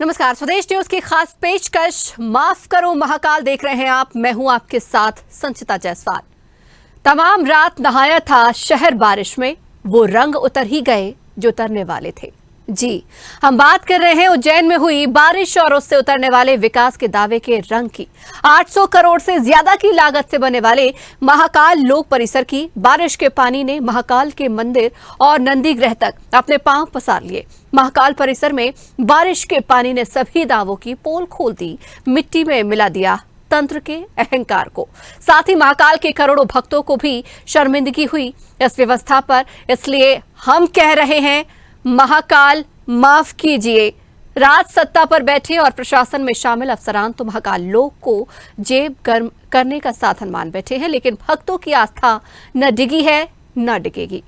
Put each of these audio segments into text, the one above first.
नमस्कार, स्वदेश न्यूज की खास पेशकश माफ करो महाकाल देख रहे हैं आप। मैं हूं आपके साथ संचिता जायसवाल। तमाम रात नहाया था शहर बारिश में, वो रंग उतर ही गए जो उतरने वाले थे। जी, हम बात कर रहे हैं उज्जैन में हुई बारिश और उससे उतरने वाले विकास के दावे के रंग की। 800 करोड़ से ज्यादा की लागत से बनने वाले महाकाल लोक परिसर की। बारिश के पानी ने महाकाल के मंदिर और नंदी ग्रह तक अपने पांव पसार लिए। महाकाल परिसर में बारिश के पानी ने सभी दावों की पोल खोल दी, मिट्टी में मिला दिया तंत्र के अहंकार को। साथ ही महाकाल के करोड़ों भक्तों को भी शर्मिंदगी हुई इस व्यवस्था पर। इसलिए हम कह रहे हैं, महाकाल माफ कीजिए। राज सत्ता पर बैठे और प्रशासन में शामिल अफसरान तो महाकाल लोक को जेब गर्म करने का साधन मान बैठे हैं, लेकिन भक्तों की आस्था न डिगी है न डिगेगी।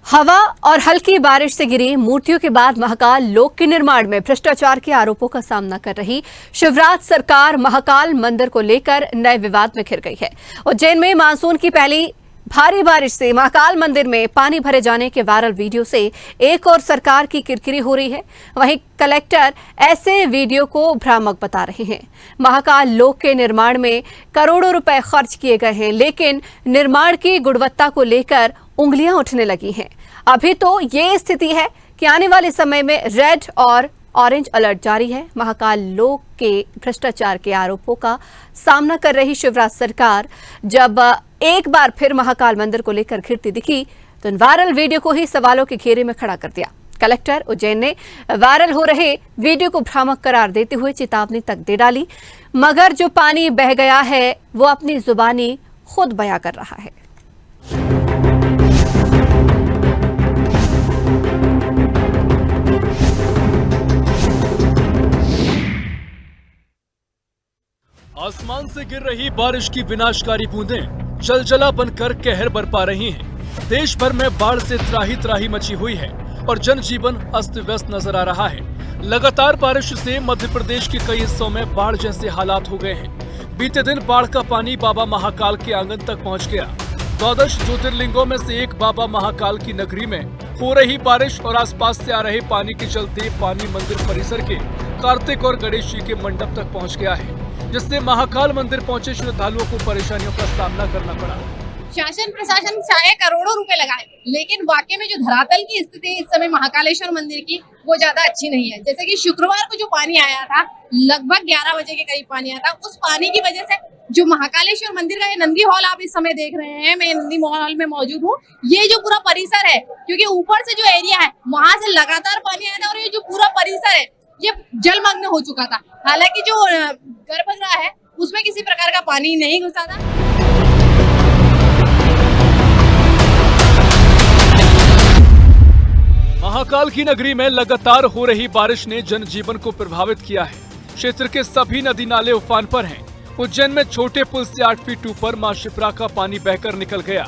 हवा और हल्की बारिश से गिरी मूर्तियों के बाद महाकाल लोक के निर्माण में भ्रष्टाचार के आरोपों का सामना कर रही शिवराज सरकार महाकाल मंदिर को लेकर नए विवाद में घिर गई है। उज्जैन में मानसून की पहली भारी बारिश से महाकाल मंदिर में पानी भरे जाने के वायरल वीडियो से एक और सरकार की किरकिरी हो रही है, वहीं कलेक्टर ऐसे वीडियो को भ्रामक बता रहे हैं। महाकाल लोक के निर्माण में करोड़ों रुपए खर्च किए गए हैं, लेकिन निर्माण की गुणवत्ता को लेकर उंगलियां उठने लगी हैं। अभी तो ये स्थिति है कि आने वाले समय में रेड और ऑरेंज अलर्ट जारी है। महाकाल लोक के भ्रष्टाचार के आरोपों का सामना कर रही शिवराज सरकार जब एक बार फिर महाकाल मंदिर को लेकर घिरती दिखी तो इन वायरल वीडियो को ही सवालों के घेरे में खड़ा कर दिया। कलेक्टर उज्जैन ने वायरल हो रहे वीडियो को भ्रामक करार देते हुए चेतावनी तक दे डाली, मगर जो पानी बह गया है वो अपनी जुबानी खुद बयां कर रहा है। आसमान से गिर रही बारिश की विनाशकारी बूंदें जलजला बनकर कहर बरपा रही हैं। देश भर में बाढ़ से त्राही त्राही मची हुई है और जनजीवन अस्त व्यस्त नजर आ रहा है। लगातार बारिश से मध्य प्रदेश के कई हिस्सों में बाढ़ जैसे हालात हो गए हैं। बीते दिन बाढ़ का पानी बाबा महाकाल के आंगन तक पहुंच गया। 12 ज्योतिर्लिंगों में से एक बाबा महाकाल की नगरी में हो रही बारिश और आसपास से आ रहे पानी के चलते पानी मंदिर परिसर के कार्तिक और गणेश जी के मंडप तक पहुंच गया है, जिससे महाकाल मंदिर पहुंचे श्रद्धालुओं को परेशानियों का सामना करना पड़ा। शासन प्रशासन चाहे करोड़ों रुपए लगाए, लेकिन वाकई में जो धरातल की स्थिति इस समय महाकालेश्वर मंदिर की वो ज्यादा अच्छी नहीं है। जैसे कि शुक्रवार को जो पानी आया था, लगभग 11 बजे के करीब पानी आया था, उस पानी की वजह से जो महाकालेश्वर मंदिर का ये नंदी हॉल आप इस समय देख रहे हैं, मैं नंदी हॉल में मौजूद हूँ। ये जो पूरा परिसर है, क्योंकि ऊपर से जो एरिया है वहां से लगातार पानी आया था और ये जो पूरा परिसर है ये जलमग्न हो चुका था। हालांकि जो गर्भगृह है उसमें किसी प्रकार का पानी नहीं घुसा था। महाकाल की नगरी में लगातार हो रही बारिश ने जनजीवन को प्रभावित किया है। क्षेत्र के सभी नदी नाले उफान पर हैं। उज्जैन में छोटे पुल से 8 फीट ऊपर मां शिप्रा का पानी बहकर निकल गया।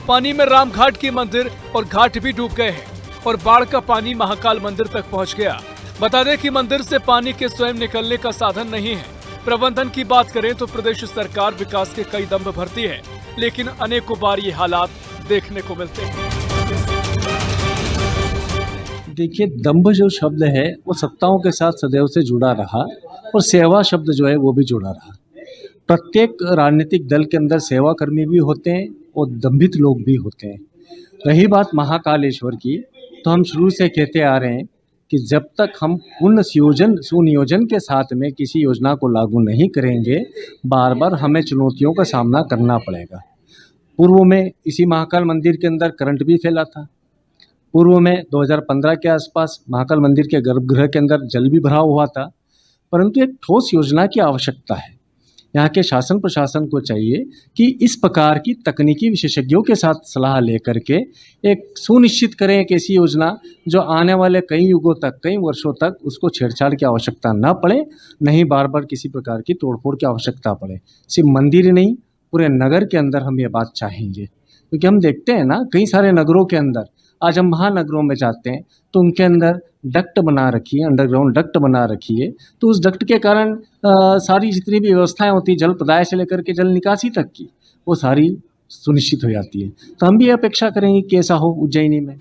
पानी में रामघाट के मंदिर और घाट भी डूब गए हैं और बाढ़ का पानी महाकाल मंदिर तक पहुंच गया। बता दें कि मंदिर से पानी के स्वयं निकलने का साधन नहीं है। प्रबंधन की बात करें तो प्रदेश सरकार विकास के कई दंभ भरती है, लेकिन अनेकों बार ये हालात देखने को मिलते हैं। देखिए, दंभ जो शब्द है वो सत्ताओं के साथ सदैव से जुड़ा रहा और सेवा शब्द जो है वो भी जुड़ा रहा। प्रत्येक राजनीतिक दल के अंदर सेवा कर्मी भी होते हैं और दंभित लोग भी होते हैं। रही बात महाकालेश्वर की, तो हम शुरू से कहते आ रहे हैं कि जब तक हम पूर्ण सुनियोजन के साथ में किसी योजना को लागू नहीं करेंगे, बार बार हमें चुनौतियों का सामना करना पड़ेगा। पूर्व में इसी महाकाल मंदिर के अंदर करंट भी फैला था। पूर्व में 2015 के आसपास महाकाल मंदिर के गर्भगृह के अंदर जल भी भरा हुआ था। परंतु एक ठोस योजना की आवश्यकता है। यहाँ के शासन प्रशासन को चाहिए कि इस प्रकार की तकनीकी विशेषज्ञों के साथ सलाह लेकर के एक सुनिश्चित करें एक ऐसी योजना जो आने वाले कई युगों तक, कई वर्षों तक उसको छेड़छाड़ की आवश्यकता ना पड़े, नहीं बार बार किसी प्रकार की तोड़फोड़ की आवश्यकता पड़े। सिर्फ मंदिर ही नहीं, पूरे नगर के अंदर हम ये बात चाहेंगे, क्योंकि हम देखते हैं ना, कई सारे नगरों के अंदर आज हम महानगरों में जाते हैं तो उनके अंदर डक्ट बना रखी है, अंडरग्राउंड डक्ट बना रखी है, तो उस डक्ट के कारण सारी जितनी भी व्यवस्थाएं होती है जल प्रदाय से लेकर के जल निकासी तक की, वो सारी सुनिश्चित हो जाती है। तो हम भी अपेक्षा करेंगे कि ऐसा हो उज्जैनी में।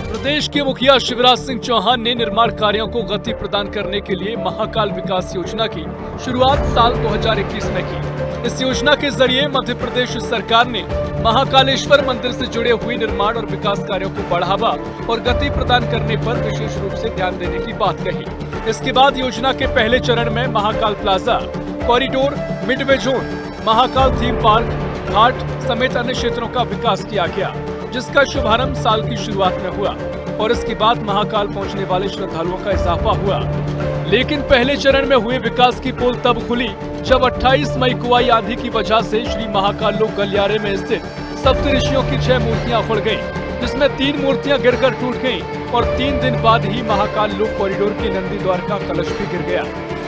प्रदेश के मुखिया शिवराज सिंह चौहान ने निर्माण कार्यों को गति प्रदान करने के लिए महाकाल विकास योजना की शुरुआत साल 2021 में की। इस योजना के जरिए मध्य प्रदेश सरकार ने महाकालेश्वर मंदिर से जुड़े हुए निर्माण और विकास कार्यों को बढ़ावा और गति प्रदान करने पर विशेष रूप से ध्यान देने की बात कही। इसके बाद योजना के पहले चरण में Mahakal plaza, corridor, midway zone, Mahakal theme park, घाट समेत अन्य क्षेत्रों का विकास किया गया, जिसका शुभारंभ साल की शुरुआत में हुआ और इसके बाद महाकाल पहुंचने वाले श्रद्धालुओं का इजाफा हुआ। लेकिन पहले चरण में हुए विकास की पोल तब खुली जब 28 मई को आई आंधी की वजह से श्री महाकाल लोक गलियारे में स्थित सप्तऋषियों की 6 मूर्तियां उखड़ गईं, जिसमें 3 मूर्तियां गिरकर टूट गईं और 3 दिन बाद ही महाकाल लोक कॉरिडोर के नंदी द्वार का कलश भी गिर गया।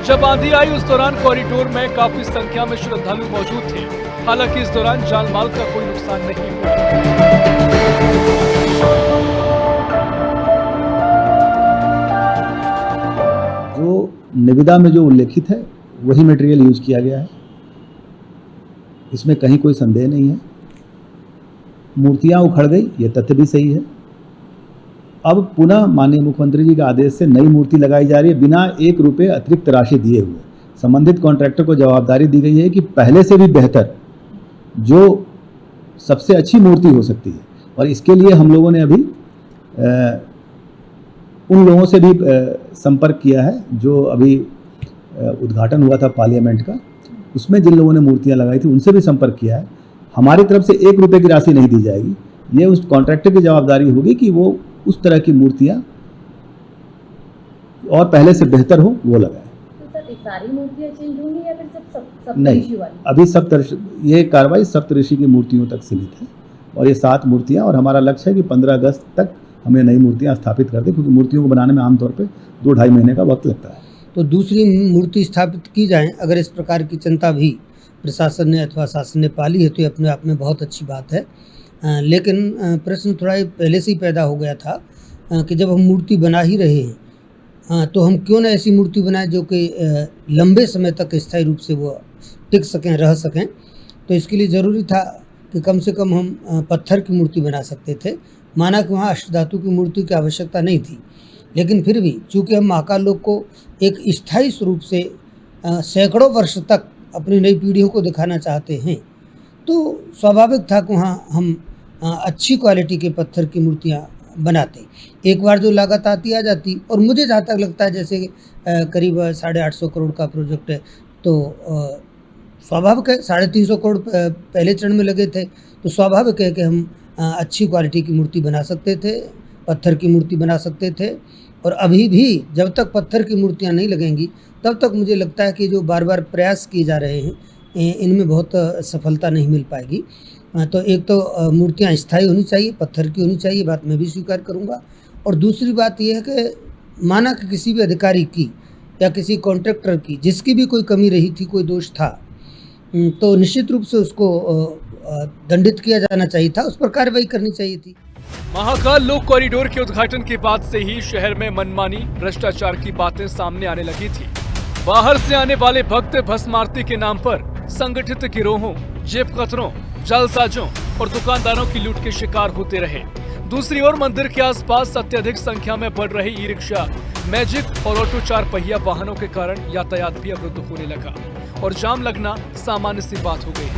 जब आंधी आई उस दौरान कॉरिडोर में काफी संख्या में श्रद्धालु मौजूद थे। हालांकि इस दौरान जान माल का कोई नुकसान नहीं हुआ। जो निविदा में जो उल्लेखित है वही मटेरियल यूज किया गया है, इसमें कहीं कोई संदेह नहीं है। मूर्तियां उखड़ गई, ये तथ्य भी सही है। अब पुनः माननीय मुख्यमंत्री जी के आदेश से नई मूर्ति लगाई जा रही है बिना 1 रुपये अतिरिक्त राशि दिए हुए। संबंधित कॉन्ट्रैक्टर को जवाबदारी दी गई है कि पहले से भी बेहतर जो सबसे अच्छी मूर्ति हो सकती है, और इसके लिए हम लोगों ने अभी उन लोगों से भी संपर्क किया है जो अभी उद्घाटन हुआ था पार्लियामेंट का, उसमें जिन लोगों ने मूर्तियां लगाई थी उनसे भी संपर्क किया है। हमारी तरफ से 1 रुपये की राशि नहीं दी जाएगी, ये उस कॉन्ट्रैक्टर की जवाबदारी होगी कि वो उस तरह की मूर्तियां और पहले से बेहतर हो वो लगाए। तो सारी मूर्तियां चेंज होंगी या फिर सब नहीं, अभी ये कार्रवाई सप्तऋषि की मूर्तियों तक सीमित है और ये 7 मूर्तियां, और हमारा लक्ष्य है कि 15 अगस्त तक हमें नई मूर्तियां स्थापित कर दें, क्योंकि मूर्तियों को बनाने में आमतौर पे 2-2.5 महीने का वक्त लगता है। तो दूसरी मूर्ति स्थापित की जाए, अगर इस प्रकार की चिंता भी प्रशासन ने अथवा शासन ने पाली है तो ये अपने आप में बहुत अच्छी बात है। लेकिन प्रश्न थोड़ा पहले से ही पैदा हो गया था कि जब हम मूर्ति बना ही रहे हैं तो हम क्यों ना ऐसी मूर्ति बनाएं जो कि लंबे समय तक स्थायी रूप से वो टिक सकें, रह सकें। तो इसके लिए ज़रूरी था कि कम से कम हम पत्थर की मूर्ति बना सकते थे। माना कि वहाँ अष्टधातु की मूर्ति की आवश्यकता नहीं थी, लेकिन फिर भी चूँकि हम महाकाल लोक को एक स्थायी स्वरूप से सैकड़ों वर्ष तक अपनी नई पीढ़ियों को दिखाना चाहते हैं, तो स्वाभाविक था कि वहाँ हम अच्छी क्वालिटी के पत्थर की मूर्तियाँ बनाते। एक बार जो लागत आती आ जाती, और मुझे जहाँ तक लगता है जैसे करीब 850 करोड़ का प्रोजेक्ट है, तो स्वाभाविक है 350 करोड़ पहले चरण में लगे थे, तो स्वाभाविक है कि हम अच्छी क्वालिटी की मूर्ति बना सकते थे, पत्थर की मूर्ति बना सकते थे। और अभी भी जब तक पत्थर की मूर्तियाँ नहीं लगेंगी तब तक मुझे लगता है कि जो बार बार प्रयास किए जा रहे हैं इनमें बहुत सफलता नहीं मिल पाएगी। तो एक तो मूर्तियाँ स्थायी होनी चाहिए, पत्थर की होनी चाहिए, बात मैं भी स्वीकार करूँगा। और दूसरी बात यह है कि माना कि किसी भी अधिकारी की या किसी कॉन्ट्रैक्टर की जिसकी भी कोई कमी रही थी, कोई दोष था, तो निश्चित रूप से उसको दंडित किया जाना चाहिए था, उस पर कार्रवाई करनी चाहिए थी। महाकाल लोक कॉरिडोर के उद्घाटन के बाद से ही शहर में मनमानी, भ्रष्टाचार की बातें सामने आने लगी थी। बाहर से आने वाले भक्त भस्म आरती के नाम पर संगठित गिरोहों, जेब कतरों, जालसाजों और दुकानदारों की लूट के शिकार होते रहे। दूसरी ओर मंदिर के आसपास अत्यधिक संख्या में बढ़ रही ई रिक्शा, मैजिक और ऑटो 4 पहिया वाहनों के कारण यातायात भी अवरुद्ध होने लगा और जाम लगना सामान्य सी बात हो गई।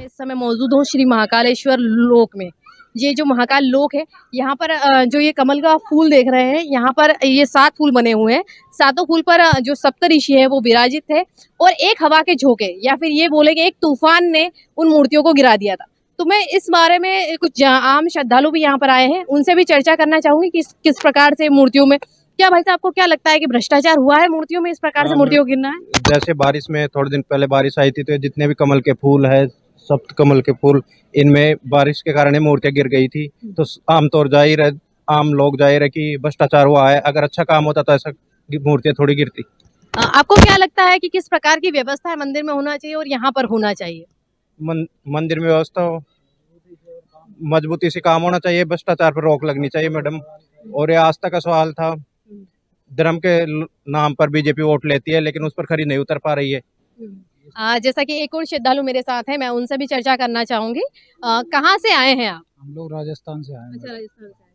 इस समय मौजूद हूँ श्री महाकालेश्वर लोक में। ये जो महाकाल लोक है, यहाँ पर जो ये कमल का फूल देख रहे हैं, यहाँ पर ये 7 फूल बने हुए हैं। 7 फूल पर जो सप्तऋषि है वो विराजित थे और एक हवा के झोंके या फिर ये बोले कि एक तूफान ने उन मूर्तियों को गिरा दिया था। तो मैं इस बारे में कुछ आम श्रद्धालु भी यहाँ पर आए हैं, उनसे भी चर्चा करना चाहूंगी कि किस प्रकार से मूर्तियों में, क्या भाई साहब आपको क्या लगता है कि भ्रष्टाचार हुआ है मूर्तियों में, इस प्रकार से मूर्तियों को गिरना है? जैसे बारिश में थोड़े दिन पहले बारिश आई थी तो जितने भी कमल के फूल है, सप्त कमल के फूल, इनमें बारिश के कारण मूर्तियां गिर गई थी। तो आमतौर जाहिर है, आम लोग जाहिर है कि भ्रष्टाचार हुआ है। अगर अच्छा काम होता तो ऐसा मूर्तियां थोड़ी गिरती। आपको क्या लगता है कि किस प्रकार की व्यवस्था मंदिर में होना चाहिए और यहाँ पर होना चाहिए? मंदिर में व्यवस्था मजबूती से काम होना चाहिए, भ्रष्टाचार पर रोक लगनी चाहिए मैडम। और ये आस्था का सवाल था, धर्म के नाम पर बीजेपी वोट लेती है लेकिन उस पर खरी नहीं उतर पा रही है। जैसा कि एक और श्रद्धालु मेरे साथ है, मैं उनसे भी चर्चा करना चाहूंगी। कहाँ से आए हैं आप? हम लोग राजस्थान से आए हैं। अच्छा, राजस्थान से आए हैं।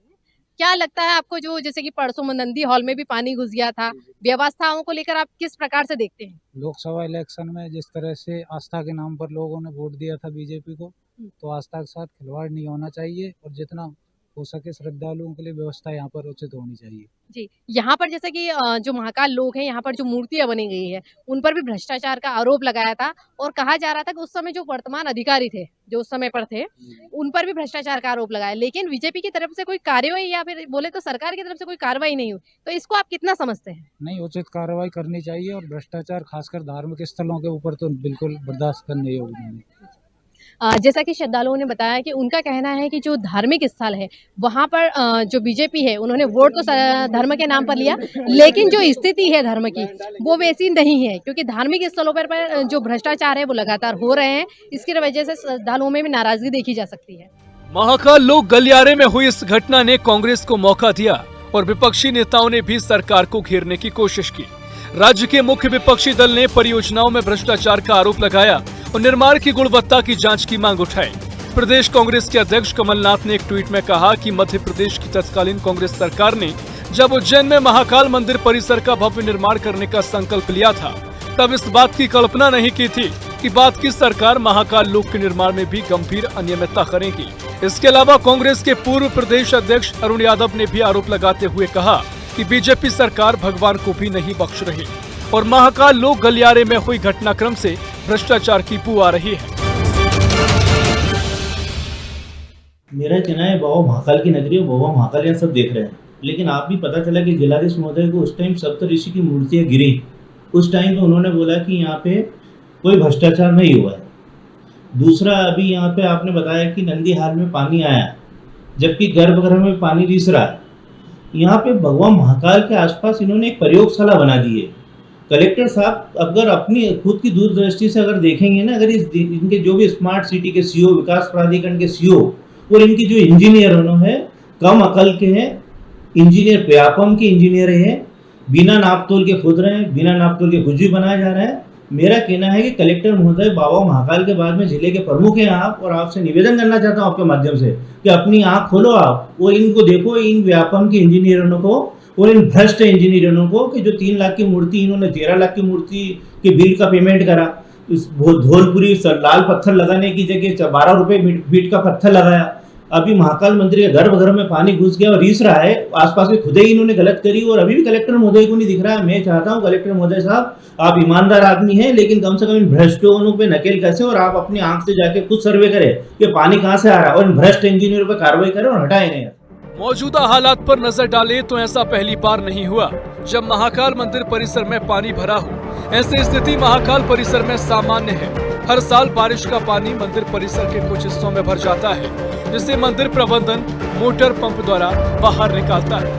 क्या लगता है आपको, जो जैसे कि परसों में नंदी हॉल में भी पानी घुस गया था, व्यवस्थाओं को लेकर आप किस प्रकार से देखते हैं? लोकसभा इलेक्शन में जिस तरह से आस्था के नाम पर लोगों ने वोट दिया था बीजेपी को, तो आस्था के साथ खिलवाड़ नहीं होना चाहिए और जितना हो सके श्रद्धालुओं के लिए व्यवस्था यहाँ पर उचित होनी चाहिए। जी, यहाँ पर जैसे कि जो महाकाल लोग हैं, यहाँ पर जो मूर्तियां बनी गई है, उन पर भी भ्रष्टाचार का आरोप लगाया था और कहा जा रहा था कि उस समय जो वर्तमान अधिकारी थे, जो उस समय पर थे, उन पर भी भ्रष्टाचार का आरोप लगाया, लेकिन बीजेपी की तरफ से कोई कार्रवाई या फिर बोले तो सरकार की तरफ से कोई कार्रवाई नहीं हुई, तो इसको आप कितना समझते हैं? नहीं, उचित कार्रवाई करनी चाहिए और भ्रष्टाचार खासकर धार्मिक स्थलों के ऊपर तो बिल्कुल बर्दाश्त करने योग्य नहीं। जैसा कि श्रद्धालुओं ने बताया कि उनका कहना है कि जो धार्मिक स्थल है, वहाँ पर जो बीजेपी है, उन्होंने वोट तो धर्म के नाम पर लिया, लेकिन जो स्थिति है धर्म की, वो वैसी नहीं है, क्योंकि धार्मिक स्थलों पर जो भ्रष्टाचार है वो लगातार हो रहे हैं। इसकी वजह से श्रद्धालुओं में भी नाराजगी देखी जा सकती है। महाकाल लोक गलियारे में हुई इस घटना ने कांग्रेस को मौका दिया और विपक्षी नेताओं ने भी सरकार को घेरने की कोशिश की। राज्य के मुख्य विपक्षी दल ने परियोजनाओं में भ्रष्टाचार का आरोप लगाया और निर्माण की गुणवत्ता की जांच की मांग उठाई। प्रदेश कांग्रेस के अध्यक्ष कमलनाथ ने एक ट्वीट में कहा कि मध्य प्रदेश की तत्कालीन कांग्रेस सरकार ने जब उज्जैन में महाकाल मंदिर परिसर का भव्य निर्माण करने का संकल्प लिया था, तब इस बात की कल्पना नहीं की थी कि बाद की सरकार महाकाल लोक के निर्माण में भी गंभीर अनियमितता करेगी। इसके अलावा कांग्रेस के पूर्व प्रदेश अध्यक्ष अरुण यादव ने भी आरोप लगाते हुए कहा कि बीजेपी सरकार भगवान को भी नहीं बख्श रही और महाकाल लोक गलियारे में हुई घटनाक्रम से भ्रष्टाचार की बू आ रही है। मेरा कहना है बाबा महाकाल की नगरी और बाबा महाकाल यहाँ सब देख रहे हैं, लेकिन आप भी पता चला कि जिलाधीश महोदय को उस टाइम सप्तऋषि की मूर्तियाँ गिरी, उस टाइम पे उन्होंने बोला कि यहाँ पे कोई भ्रष्टाचार नहीं हुआ है। दूसरा, अभी यहाँ पे आपने बताया कि नंदी हाल में पानी आया, जबकि गर्भगृह में पानी रिस रहा है। यहाँ पे भगवान महाकाल के आसपास इन्होंने एक प्रयोगशाला बना दी है। कलेक्टर साहब अगर अपनी खुद की दूरदृष्टि से अगर देखेंगे ना, अगर इनके जो भी स्मार्ट सिटी के सीओ, विकास प्राधिकरण के सीओ और इनकी जो इंजीनियर हैं, कम अकल के हैं इंजीनियर, व्यापम के इंजीनियर हैं, बिना नापतोल के खुद रहे हैं, बिना नापतोल के कुछ भी बनाया जा रहा है। मेरा कहना है कि कलेक्टर महोदय बाबा महाकाल के बाद में जिले के प्रमुख हैं आप, और आपसे निवेदन करना चाहता हूँ आपके माध्यम से कि अपनी आंख खोलो आप और इनको देखो, इन व्यापम के इंजीनियरों को और इन भ्रष्ट इंजीनियरों को कि जो 3 लाख की मूर्ति, इन्होंने 13 लाख की मूर्ति के बिल का पेमेंट करा, इस धौलपुरी लाल पत्थर लगाने की जगह 12 रुपए फीट का पत्थर लगाया। अभी महाकाल मंदिर के गर्भगृह में पानी घुस गया और रीस रहा है, आसपास के खुद ही इन्होंने गलत करी और अभी भी कलेक्टर महोदय को नहीं दिख रहा है। मैं चाहता हूं कलेक्टर महोदय साहब, आप ईमानदार आदमी हैं, लेकिन कम से कम इन भ्रष्टों पे नकेल कसे और आप अपनी आंख से जाके खुद सर्वे करें कि पानी कहां से आ रहा है और इन भ्रष्ट इंजीनियरों पर कार्रवाई करें और हटाए नहीं। मौजूदा हालात पर नजर डालें तो ऐसा पहली बार नहीं हुआ जब महाकाल मंदिर परिसर में पानी भरा हो। ऐसी स्थिति महाकाल परिसर में सामान्य है। हर साल बारिश का पानी मंदिर परिसर के कुछ हिस्सों में भर जाता है, जिसे मंदिर प्रबंधन मोटर पंप द्वारा बाहर निकालता है।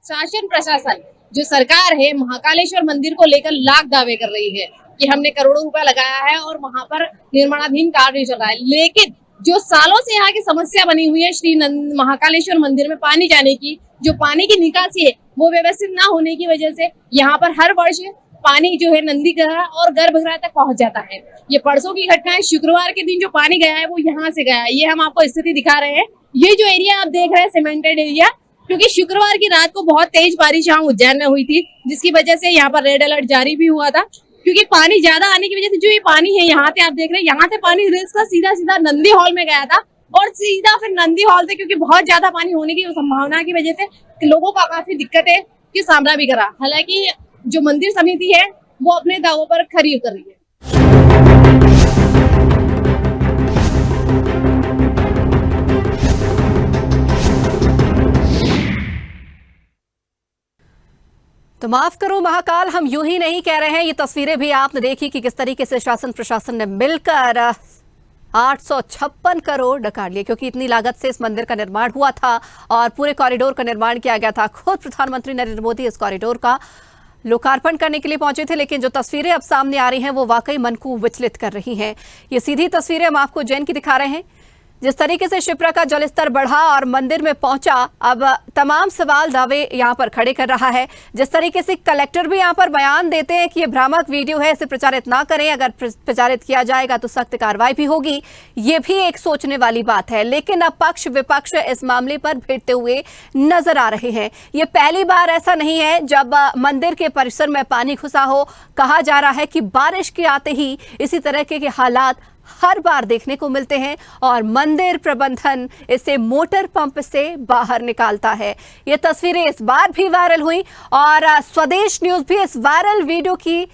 शासन प्रशासन, जो सरकार है, महाकालेश्वर मंदिर को लेकर लाख दावे कर रही है कि हमने करोड़ों रुपया लगाया है और वहाँ पर निर्माणाधीन कार्य चल रहा है, लेकिन जो सालों से यहाँ की समस्या बनी हुई है श्री महाकालेश्वर मंदिर में पानी जाने की, जो पानी की निकासी है वो व्यवस्थित ना होने की वजह से यहाँ पर हर वर्ष पानी जो है नंदी ग्रह और गर्भगृह तक पहुंच जाता है। ये परसों की घटना है, शुक्रवार के दिन जो पानी गया है वो यहाँ से गया है। ये हम आपको स्थिति दिखा रहे हैं। ये जो एरिया आप देख रहे हैं सीमेंटेड एरिया, क्योंकि शुक्रवार की रात को बहुत तेज बारिश यहाँ उज्जैन में हुई थी, जिसकी वजह से यहाँ पर रेड अलर्ट जारी भी हुआ था, क्योंकि पानी ज्यादा आने की वजह से जो ये पानी है यहाँ से आप देख रहे हैं, यहाँ से पानी रिस का सीधा सीधा नंदी हॉल में गया था और सीधा फिर नंदी हॉल से, क्योंकि बहुत ज्यादा पानी होने की संभावना की वजह से लोगों का काफी दिक्कतें की सामना भी करा। हालांकि जो मंदिर समिति है वो अपने दावों पर खरी उतर रही है। तो माफ करो महाकाल, हम यूं ही नहीं कह रहे हैं। ये तस्वीरें भी आपने देखी कि किस तरीके से शासन प्रशासन ने मिलकर 856 करोड़ डकार लिए, क्योंकि इतनी लागत से इस मंदिर का निर्माण हुआ था और पूरे कॉरिडोर का निर्माण किया गया था। खुद प्रधानमंत्री नरेंद्र मोदी इस कॉरिडोर का लोकार्पण करने के लिए पहुंचे थे, लेकिन जो तस्वीरें अब सामने आ रही हैं वो वाकई मन को विचलित कर रही हैं। ये सीधी तस्वीरें हम आपको उज्जैन की दिखा रहे हैं, जिस तरीके से शिप्रा का जलस्तर बढ़ा और मंदिर में पहुंचा, अब तमाम सवाल दावे यहां पर खड़े कर रहा है। जिस तरीके से कलेक्टर भी यहां पर बयान देते हैं कि ये भ्रामक वीडियो है, इसे प्रचारित ना करें, अगर प्रचारित किया जाएगा तो सख्त कार्रवाई भी होगी। ये भी एक सोचने वाली बात है। लेकिन अब पक्ष विपक्ष इस मामले पर भिड़ते हुए नजर आ रहे हैं। ये पहली बार ऐसा नहीं है जब मंदिर के परिसर में पानी घुसा हो। कहा जा रहा है कि बारिश के आते ही इसी तरह के हालात हर बार देखने को मिलते हैं और मंदिर प्रबंधन इसे मोटर पंप से बाहर निकालता है। ये तस्वीरें इस बार भी वायरल हुई और स्वदेश न्यूज भी इस वायरल वीडियो की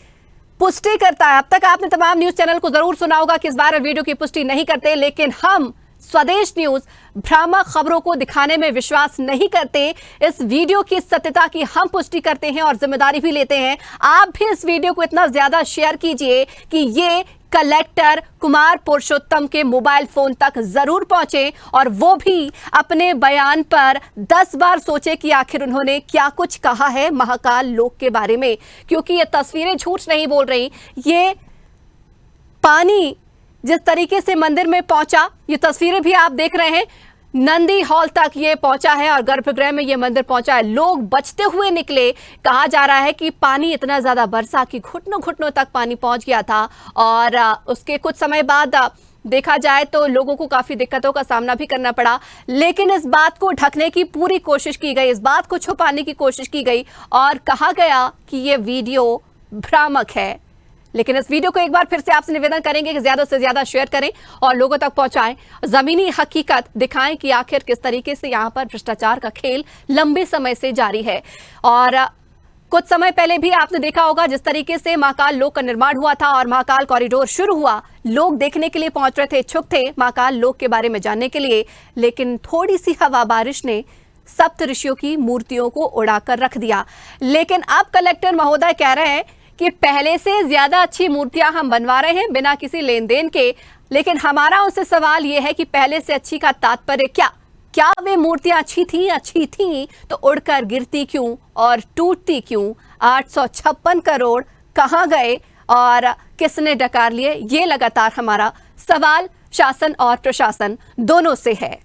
पुष्टि करता है। अब तक आपने तमाम न्यूज चैनल को जरूर सुना होगा कि इस वायरल वीडियो की पुष्टि नहीं करते, लेकिन हम स्वदेश न्यूज भ्रामक खबरों को दिखाने में विश्वास नहीं करते। इस वीडियो की सत्यता की हम पुष्टि करते हैं और जिम्मेदारी भी लेते हैं। आप भी इस वीडियो को इतना ज्यादा शेयर कीजिए कि ये कलेक्टर कुमार पुरुषोत्तम के मोबाइल फोन तक जरूर पहुंचे और वो भी अपने बयान पर 10 बार सोचे कि आखिर उन्होंने क्या कुछ कहा है महाकाल लोक के बारे में, क्योंकि ये तस्वीरें झूठ नहीं बोल रही। ये पानी जिस तरीके से मंदिर में पहुंचा, ये तस्वीरें भी आप देख रहे हैं, नंदी हॉल तक ये पहुंचा है और गर्भगृह में ये मंदिर पहुंचा है। लोग बचते हुए निकले। कहा जा रहा है कि पानी इतना ज्यादा बरसा कि घुटनों घुटनों तक पानी पहुंच गया था और उसके कुछ समय बाद देखा जाए तो लोगों को काफी दिक्कतों का सामना भी करना पड़ा। लेकिन इस बात को ढकने की पूरी कोशिश की गई, इस बात को छुपाने की कोशिश की गई और कहा गया कि ये वीडियो भ्रामक है। लेकिन इस वीडियो को एक बार फिर से आपसे निवेदन करेंगे कि ज्यादा से ज्यादा शेयर करें और लोगों तक पहुंचाएं, जमीनी हकीकत दिखाएं कि आखिर किस तरीके से यहां पर भ्रष्टाचार का खेल लंबे समय से जारी है। और कुछ समय पहले भी आपने देखा होगा जिस तरीके से महाकाल लोक का निर्माण हुआ था और महाकाल कॉरिडोर शुरू हुआ, लोग देखने के लिए पहुंच रहे थे, इच्छुक थे महाकाल लोक के बारे में जानने के लिए। लेकिन थोड़ी सी हवा बारिश ने सप्त ऋषियों की मूर्तियों को उड़ाकर रख दिया। लेकिन अब कलेक्टर महोदय कह रहे हैं कि पहले से ज्यादा अच्छी मूर्तियां हम बनवा रहे हैं बिना किसी लेन देन के। लेकिन हमारा उनसे सवाल यह है कि पहले से अच्छी का तात्पर्य क्या वे मूर्तियां अच्छी थी तो उड़कर गिरती क्यों और टूटती क्यों? 856 करोड़ कहां गए और किसने डकार लिए? ये लगातार हमारा सवाल शासन और प्रशासन दोनों से है।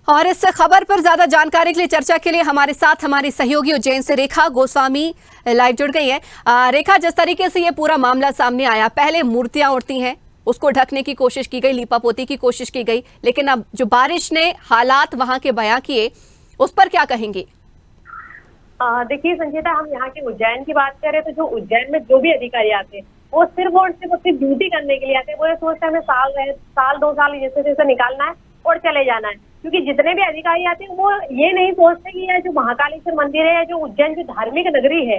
और इस खबर पर ज्यादा जानकारी के लिए, चर्चा के लिए हमारे साथ हमारी सहयोगी उज्जैन से रेखा गोस्वामी लाइव जुड़ गई है। रेखा, जिस तरीके से ये पूरा मामला सामने आया, पहले मूर्तियां उड़ती हैं, उसको ढकने की कोशिश की गई, लीपापोती की कोशिश की गई, लेकिन अब जो बारिश ने हालात वहां के बयां किए, उस पर क्या कहेंगे? देखिए संचिता, हम यहाँ के उज्जैन की बात करें तो जो उज्जैन में जो भी अधिकारी आते हैं वो सिर्फ और सिर्फ अपनी ड्यूटी करने के लिए आते हैं। वो ये सोचते हैं हमें साल 2 साल जैसे जैसे निकालना है और चले जाना है। क्योंकि जितने भी अधिकारी आते हैं वो ये नहीं सोचते कि यह जो महाकालेश्वर मंदिर है, जो उज्जैन की धार्मिक नगरी है,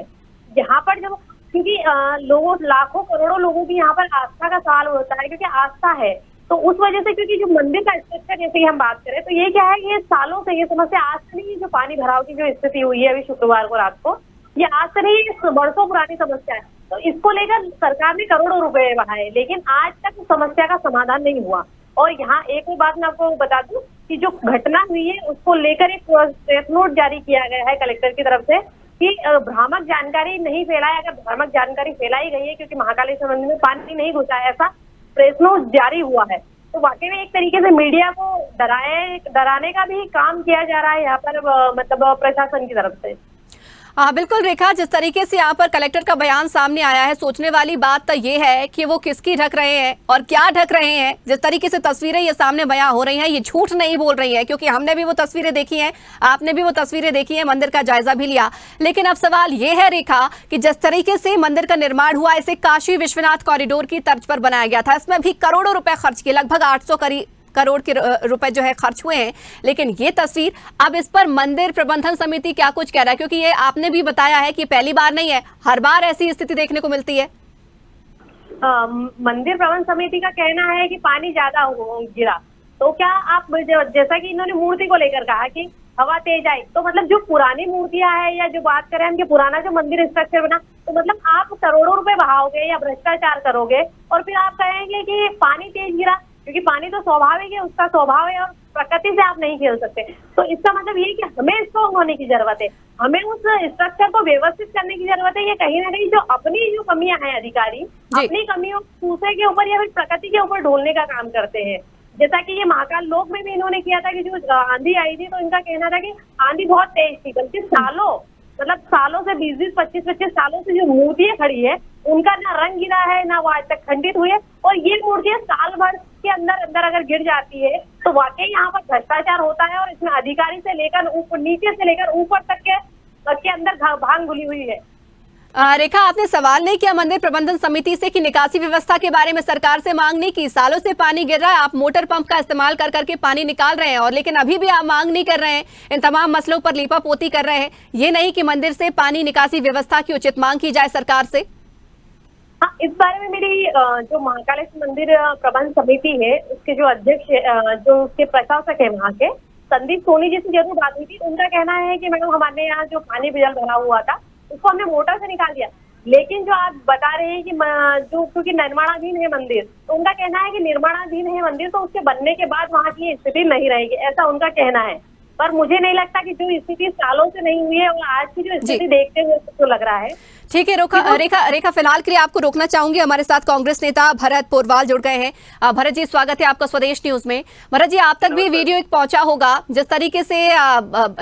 यहाँ पर जब क्योंकि लोगों लाखों करोड़ों लोगों की यहाँ पर आस्था का सवाल होता है, क्योंकि आस्था है तो उस वजह से, क्योंकि जो मंदिर का स्ट्रक्चर जैसे हम बात करें तो ये क्या है, ये सालों से ये समस्या आज से नहीं, जो पानी भराव की जो स्थिति हुई है अभी शुक्रवार को रात को, ये आज से नहीं, वर्षों पुरानी समस्या है। तो इसको लेकर सरकार ने करोड़ों रुपए बढ़ाए, लेकिन आज तक समस्या का समाधान नहीं हुआ। और यहाँ एक और बात मैं आपको बता दूं कि जो घटना हुई है उसको लेकर एक प्रेस नोट जारी किया गया है कलेक्टर की तरफ से कि भ्रामक जानकारी नहीं फैलाए। अगर भ्रामक जानकारी फैलाई गई है क्योंकि महाकालेश्वर मंदिर में पानी नहीं घुसा है, ऐसा प्रेस नोट जारी हुआ है, तो वाकई में एक तरीके से मीडिया को डराने का भी काम किया जा रहा है यहाँ पर, मतलब प्रशासन की तरफ से। हाँ बिल्कुल रेखा, जिस तरीके से यहाँ पर कलेक्टर का बयान सामने आया है, सोचने वाली बात तो ये है कि वो किसकी ढक रहे हैं और क्या ढक रहे हैं। जिस तरीके से तस्वीरें ये सामने बयां हो रही हैं, ये झूठ नहीं बोल रही है, क्योंकि हमने भी वो तस्वीरें देखी हैं, आपने भी वो तस्वीरें देखी हैं, मंदिर का जायजा भी लिया। लेकिन अब सवाल ये है रेखा कि जिस तरीके से मंदिर का निर्माण हुआ, इसे काशी विश्वनाथ कॉरिडोर की तर्ज पर बनाया गया था, इसमें भी करोड़ों रुपए खर्च किए, लगभग 800 करोड़ के रुपए जो है खर्च हुए हैं। लेकिन ये तस्वीर, अब इस पर मंदिर प्रबंधन समिति क्या कुछ कह रहा है? क्योंकि ये आपने भी बताया है कि पहली बार नहीं है, हर बार ऐसी स्थिति देखने को मिलती है। मंदिर प्रबंधन समिति का कहना है कि पानी ज्यादा गिरा, तो क्या आप जैसा कि इन्होंने मूर्ति को लेकर कहा कि हवा तेज आई, तो मतलब जो पुरानी मूर्तियां है या जो बात करें हम कि पुराना जो मंदिर स्ट्रक्चर बना, तो मतलब आप करोड़ों रुपए बहाओगे या भ्रष्टाचार करोगे और फिर आप कहेंगे कि पानी तेज गिरा, क्योंकि पानी तो स्वाभाविक है, उसका स्वभाव है और प्रकृति से आप नहीं खेल सकते। तो इसका मतलब ये कि हमें स्ट्रॉन्ग होने की जरूरत है, हमें उस स्ट्रक्चर को व्यवस्थित करने की जरूरत है। ये कहीं ना कहीं जो अपनी जो कमियां हैं अधिकारी अपनी कमियों दूसरे के ऊपर या फिर प्रकृति के ऊपर ढोलने का काम करते हैं। जैसा कि ये महाकाल लोक में भी इन्होंने किया था कि जो आंधी आई थी तो इनका कहना था कि आंधी बहुत तेज थी, बल्कि सालों से 20-20, 25-25 सालों से जो मूर्तियां खड़ी है उनका ना रंग गिरा है, ना वो आज तक खंडित हुई है। और ये मूर्तियां साल भर के अंदर अगर गिर जाती है तो वाकई यहाँ पर भ्रष्टाचार होता है और इसमें अधिकारी से लेकर नीचे से लेकर ऊपर तक के अंदर भांग घुली हुई है। रेखा, आपने सवाल नहीं किया मंदिर प्रबंधन समिति से कि निकासी व्यवस्था के बारे में सरकार से मांग नहीं की? सालों से पानी गिर रहा है, आप मोटर पंप का इस्तेमाल कर करके पानी निकाल रहे हैं और लेकिन अभी भी आप मांग नहीं कर रहे हैं, इन तमाम मसलों पर लीपापोती कर रहे हैं। ये नहीं कि मंदिर से पानी निकासी व्यवस्था की उचित मांग की जाए सरकार से? हाँ, इस बारे में मेरी जो महाकालेश्वर मंदिर प्रबंध समिति है उसके जो अध्यक्ष जो उसके प्रशासक है वहाँ के संदीप सोनी जी से जरूर बात हुई थी। उनका कहना है कि मैडम हमारे यहाँ जो पानी बिजल भरा हुआ था उसको हमने मोटर से निकाल दिया, लेकिन जो आप बता रहे हैं कि जो क्योंकि निर्माणाधीन है मंदिर, तो उनका कहना है कि निर्माणाधीन है मंदिर तो उसके बनने के बाद वहाँ की स्थिति नहीं रहेगी, ऐसा उनका कहना है। पर मुझे नहीं लगता कि जो स्थिति सालों से नहीं हुई है और आज की जो स्थिति देखते हुए तो लग रहा है। ठीक है रेखा, फिलहाल के लिए आपको रोकना चाहूंगी। हमारे साथ कांग्रेस नेता भरत पोरवाल जुड़ गए हैं। भरत जी, स्वागत है आपका स्वदेश न्यूज में। भरत जी, आप तक भी वीडियो एक पहुंचा होगा जिस तरीके से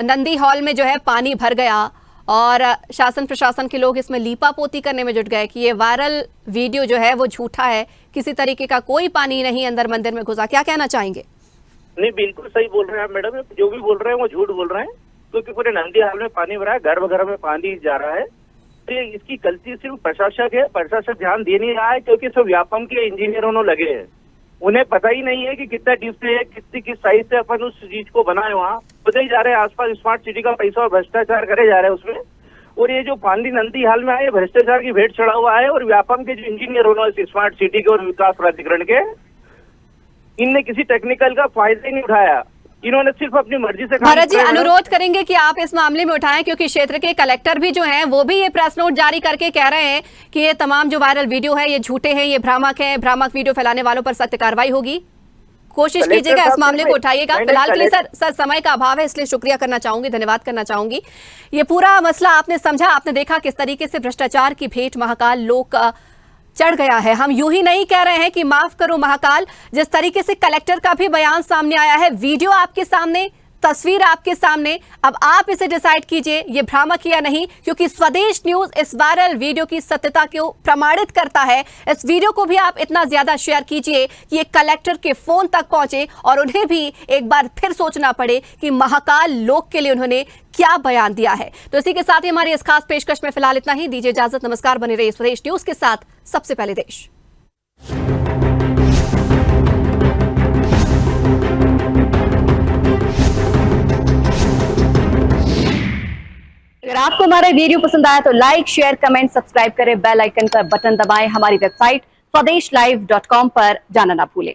नंदी हॉल में जो है पानी भर गया और शासन प्रशासन के लोग इसमें लीपापोती करने में जुट गए कि ये वायरल वीडियो जो है वो झूठा है, किसी तरीके का कोई पानी नहीं अंदर मंदिर में घुसा। क्या कहना चाहेंगे? नहीं, बिल्कुल सही बोल रहे हैं मैडम, जो भी बोल रहे हैं वो झूठ बोल रहे हैं, क्योंकि पूरे नंदी हाल में पानी भरा है, घर में पानी जा रहा है। तो इसकी गलती सिर्फ प्रशासक है, प्रशासक ध्यान दे नहीं रहा है क्योंकि सब व्यापम के इंजीनियरों लगे हैं, उन्हें पता ही नहीं है कि कितना डीप से है, किस साइज से अपन उस चीज को बनाए, वहाँ बदले जा रहे हैं, आसपास स्मार्ट सिटी का पैसा और भ्रष्टाचार करे जा रहे हैं उसमें। और ये जो पानी नंदी हाल में आए भ्रष्टाचार की भेंट चढ़ा हुआ है और व्यापम के जो इंजीनियर स्मार्ट सिटी के और विकास प्राधिकरण के, इनने किसी टेक्निकल का फायदा ही नहीं उठाया, इन्होंने सिर्फ अपनी मर्जी से। भरत जी, अनुरोध करेंगे कि आप इस मामले में उठाएं क्योंकि क्षेत्र के कलेक्टर भी जो हैं वो भी ये प्रेस नोट जारी करके कह रहे हैं कि ये तमाम जो वायरल वीडियो है ये झूठे हैं, ये भ्रामक है, भ्रामक वीडियो फैलाने वालों पर सख्त कार्रवाई होगी। कोशिश कीजिएगा इस मामले को उठाइएगा। फिलहाल के लिए सर समय का अभाव है, इसलिए शुक्रिया करना चाहूंगी, धन्यवाद करना चाहूंगी। ये पूरा मसला आपने समझा, आपने देखा किस तरीके से भ्रष्टाचार की भेंट महाकाल लोक चढ़ गया है। हम यूं ही नहीं कह रहे हैं कि माफ करो महाकाल, जिस तरीके से कलेक्टर का भी बयान सामने आया है, वीडियो आपके सामने, तस्वीर आपके सामने, अब आप इसे डिसाइड कीजिए ये भ्रामक या नहीं, क्योंकि स्वदेश न्यूज इस वायरल वीडियो की सत्यता को प्रमाणित करता है। इस वीडियो को भी आप इतना ज्यादा शेयर कीजिए कि ये कलेक्टर के फोन तक पहुंचे और उन्हें भी एक बार फिर सोचना पड़े कि महाकाल लोक के लिए उन्होंने क्या बयान दिया है। तो इसी के साथ ही हमारी इस खास पेशकश में फिलहाल इतना ही। दीजिए इजाजत, नमस्कार। बने रहिए स्वदेश न्यूज के साथ, सबसे पहले देश। अगर आपको हमारा वीडियो पसंद आया तो लाइक, शेयर, कमेंट, सब्सक्राइब करें, बेल आइकन का बटन दबाएं। हमारी वेबसाइट swadeshlive.com पर जाना ना भूलें।